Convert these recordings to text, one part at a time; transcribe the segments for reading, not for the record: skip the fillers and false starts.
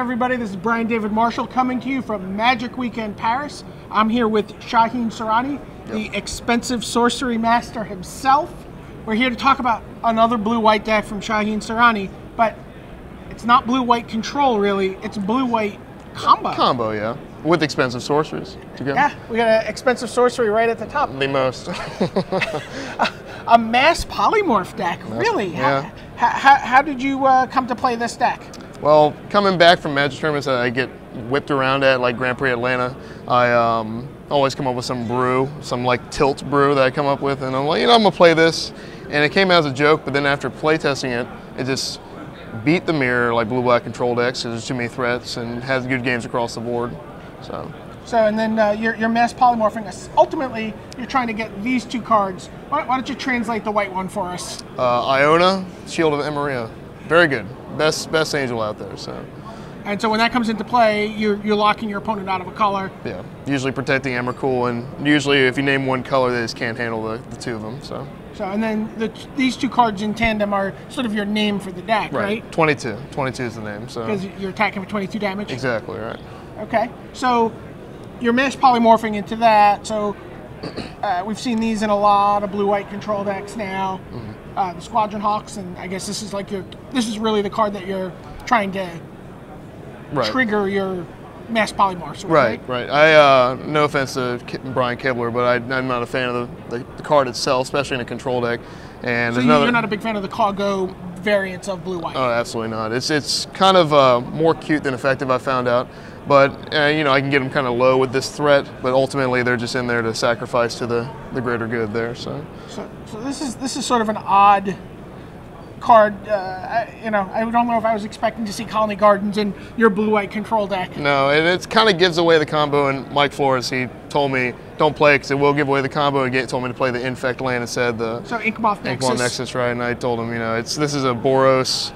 everybody? This is Brian David Marshall coming to you from Magic Weekend Paris. I'm here with Shaheen Soorani, the expensive sorcery master himself. We're here to talk about another blue-white deck from Shaheen Soorani, but it's not blue-white control, really. It's blue-white combo. Combo, yeah. With expensive sorceries. Yeah, we got an expensive sorcery right at the top. The most. A Mass Polymorph deck, really? Yeah. How did you come to play this deck? Well, coming back from Magic tournaments that I get whipped around at, like Grand Prix Atlanta, I always come up with some brew, some like tilt brew that I come up with, and I'm like, I'm gonna play this. And it came out as a joke, but then after playtesting it, it just beat the mirror like blue-black control decks because there's too many threats and has good games across the board. So and then you're mass polymorphing us. Ultimately, you're trying to get these two cards. Why don't you translate the white one for us? Iona, Shield of Emeria. Very good. Best angel out there. And so when that comes into play, you're locking your opponent out of a color. Yeah, usually protecting Emrakul, and usually if you name one color, they just can't handle the two of them. So and then these two cards in tandem are sort of your name for the deck, right? 22. 22 is the name. So because you're attacking for 22 damage. Exactly right. Okay, so you're mass polymorphing into that. So we've seen these in a lot of blue-white control decks now. The Squadron Hawks, and I guess this is really the card that you're trying to trigger your mass polymorphs. Right. I no offense to Brian Kibler, but I'm not a fan of the card itself, especially in a control deck. And so you're not a big fan of the cargo variants of blue-white. Oh, absolutely not. It's kind of more cute than effective, I found out. But I can get them kind of low with this threat, but ultimately they're just in there to sacrifice to the greater good there. So this is sort of an odd card. I don't know if I was expecting to see Khalni Gardens in your blue-white control deck. No, and it kind of gives away the combo. And Mike Flores, he told me don't play it because it will give away the combo. And told me to play the Infect land instead. So Inkmoth Nexus. Inkmoth Nexus, right? And I told him, this is a Boros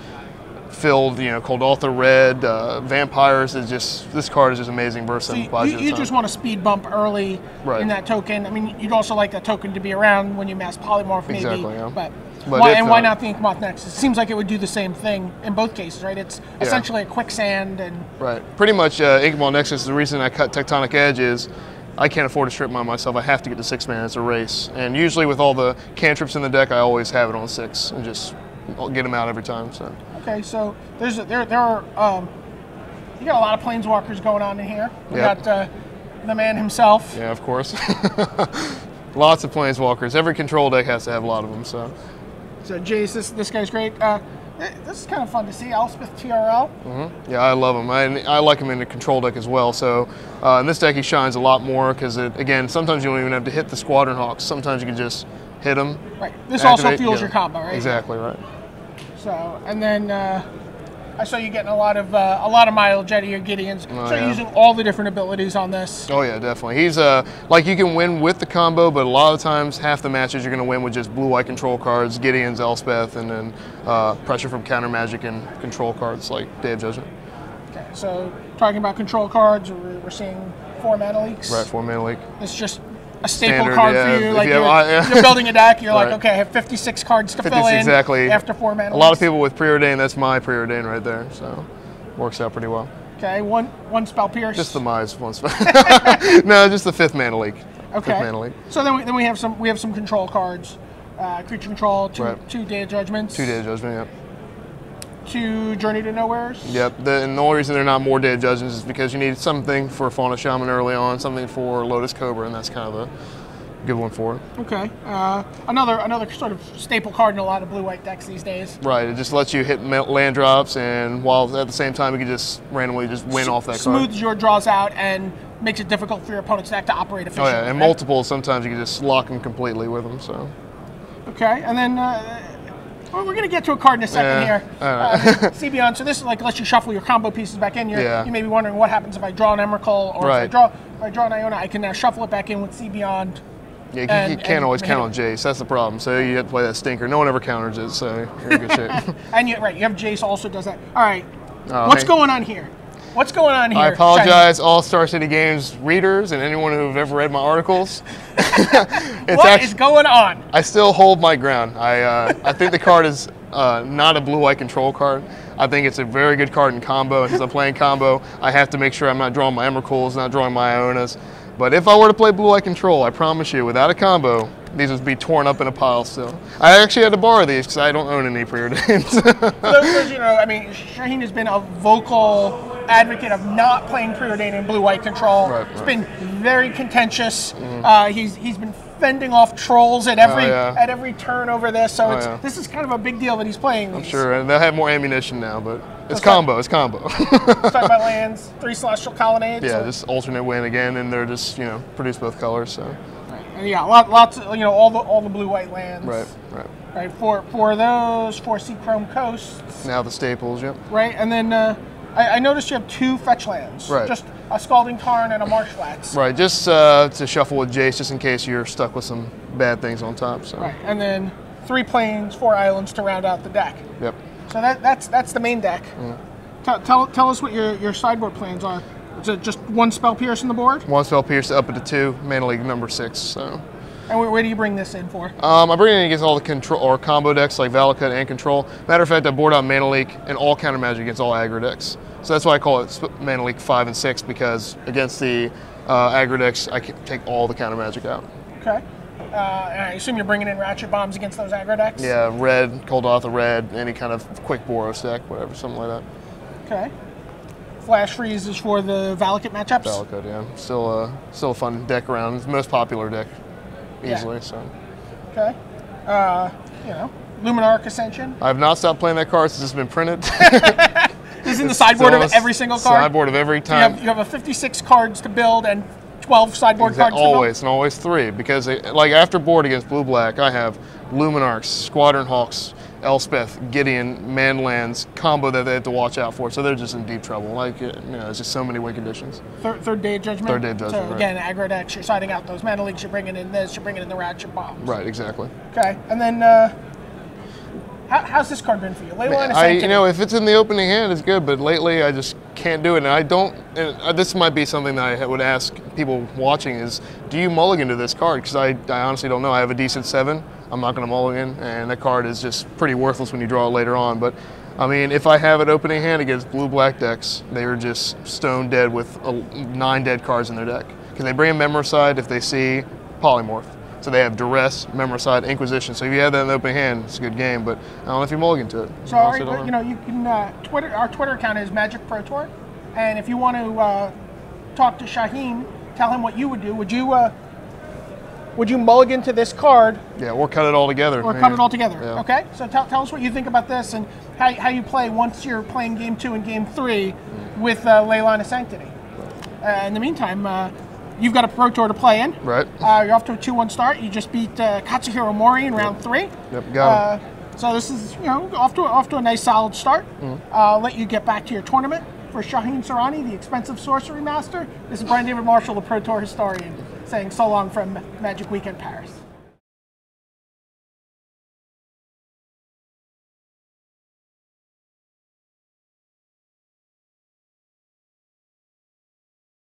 filled, Coldaltha red, Vampires is this card is just amazing versus you just want a speed bump early in that token. I mean, you'd also like that token to be around when you mass polymorph, maybe. Exactly, yeah. But why not the Inkmoth Nexus? It seems like it would do the same thing in both cases, right? It's essentially a quicksand and pretty much Inkmoth Nexus. The reason I cut Tectonic Edge is I can't afford to strip mine myself. I have to get to 6 mana. It's a race, and usually with all the cantrips in the deck, I always have it on 6 and just get them out every time. So. Okay, so there are you got a lot of planeswalkers going on in here. We got the man himself. Yeah, of course. Lots of planeswalkers. Every control deck has to have a lot of them. So Jace, this guy's great. This is kind of fun to see. Elspeth Tirel. Yeah, I love him. I like him in the control deck as well. So in this deck he shines a lot more because again, sometimes you don't even have to hit the Squadron Hawks. Sometimes you can just hit them. Right. This also fuels your combo, right? Exactly right. So, and then I saw you getting a lot of mileage out of your Gideons. You're using all the different abilities on this. Oh yeah, definitely. He's like you can win with the combo, but a lot of times half the matches you're going to win with just blue-white control cards, Gideon's Elspeth, and then pressure from counter magic and control cards like Day of Judgment. Okay, so talking about control cards, we're seeing 4 mana leaks. Right, 4 mana leak. It's just a staple Standard, card for you. Like you're building a deck, you're like, okay, I have 56 cards to fill in after 4 mana. A lot of people with Preordain, that's my Preordain right there, so works out pretty well. Okay, one spell pierce. Just the Mize one spell. No, just the 5th mana leak. Okay. 5th mana leak. So then we have some control cards, creature control, two Day of Judgments. 2 Day of Judgment, yep. 2 Journey to Nowheres. Yep, and the only reason they're not more Day of Judgments is because you need something for Fauna Shaman early on, something for Lotus Cobra, and that's kind of a good one for it. Okay, another sort of staple card in a lot of blue-white decks these days. Right, it just lets you hit land drops, and while at the same time you can just randomly just win off that card. Smooths your draws out and makes it difficult for your opponent's deck to operate efficiently. Oh yeah, and multiple, sometimes you can just lock them completely with them, so. Okay, and then well, we're going to get to a card in a second here. CBeyond, so this lets you shuffle your combo pieces back in. You may be wondering what happens if I draw an Emrakul, or if I draw an Iona, I can now shuffle it back in with CBeyond. Yeah, you can't always count on Jace. That's the problem. So you have to play that stinker. No one ever counters it, so you're in good shape. And you have Jace also does that. All right, what's going on here? What's going on here? I apologize, all Star City Games readers and anyone who've ever read my articles. What is going on? I still hold my ground. I think the card is not a blue-white control card. I think it's a very good card in combo. And since I'm playing combo, I have to make sure I'm not drawing my Emrakuls, not drawing my Ionas. But if I were to play blue-white control, I promise you, without a combo, these would be torn up in a pile still. I actually had to borrow these because I don't own any Preordains. Those, you know, I mean, Shaheen has been a vocal advocate of not playing Preordain in blue-white control. Right, it's right. been very contentious. He's been fending off trolls at every turn over this. So this is kind of a big deal that he's playing these. I'm sure, and they'll have more ammunition now, but it's combo. It's combo. Let's talk about lands. 3 Celestial Colonnades. Yeah, just alternate win again, and they're just, you know, produce both colors. So. Right. And yeah, lots of, you know, all the blue-white lands. Right, right. Right, for those, 4 Seachrome Coasts. Now the staples, yep. Right, and then I noticed you have 2 fetch lands. Right. Just a Scalding Tarn and a Marsh Flats. Right, just to shuffle with Jace, just in case you're stuck with some bad things on top. So. Right, and then 3 plains, 4 islands to round out the deck. Yep. So that's the main deck. Tell us what your sideboard plans are. Is it just 1 spell pierce in the board? 1 spell pierce up into 2, mana league number 6. So. And where do you bring this in for? I bring it in against all the control or combo decks like Valakut and Control. Matter of fact, I board out Mana Leak and all counter magic against all aggro decks. So that's why I call it Mana Leak 5 and 6, because against the aggro decks, I can take all the counter magic out. Okay. And I assume you're bringing in Ratchet Bombs against those aggro decks? Yeah, red, Cold Author red, any kind of quick Boros deck, whatever, something like that. Okay. Flashfreeze is for the Valakut matchups? Valakut, yeah. Still a fun deck around. It's the most popular deck, easily. So. Okay. You know, Luminarch Ascension. I have not stopped playing that card since it's been printed. This is in the sideboard of every single card? Sideboard of every time. You have a 56 cards to build and 12 sideboard cards to build? Always, and always 3. Because, like, after board against blue-black, I have Luminarchs, Squadron Hawks, Elspeth, Gideon, Manlands, combo that they have to watch out for. So they're just in deep trouble. Like, you know, it's just so many win conditions. Third Day of Judgment? Third Day of Judgment, So, again, aggro decks, you're siding out those mana leaks, you're bringing in this, you're bringing in the Ratchet Bombs. Right, exactly. Okay, and then how's this card been for you? Leyline of Sanctity. You know, if it's in the opening hand, it's good, but lately I just can't do it. And I don't, and this might be something that I would ask people watching is, do you mulligan to this card? Because I honestly don't know. I have a decent 7. I'm not going to mulligan, and that card is just pretty worthless when you draw it later on. But, I mean, if I have an opening hand against blue-black decks, they are just stone dead with 9 dead cards in their deck. Because they bring in Memoricide if they see Polymorph. So they have Duress, Memoricide, Inquisition. So if you have that in the open hand, it's a good game. But I don't know if you mulligan to it. So you know, you can our Twitter account is Magic Pro Tour, and if you want to talk to Shaheen, tell him what you would do. Would you mulligan to this card? Yeah, or cut it all together. Or cut it all together. Yeah. Okay. So tell us what you think about this and how you play once you're playing Game 2 and Game 3 with Leyline of Sanctity. In the meantime. You've got a Pro Tour to play in. Right. You're off to a 2-1 start. You just beat Katsuhiro Mori in round 3. Yep, got him. So this is, you know, off to a nice solid start. I'll let you get back to your tournament. For Shaheen Soorani, the expensive sorcery master, this is Brian David Marshall, the Pro Tour historian, saying so long from Magic Weekend Paris.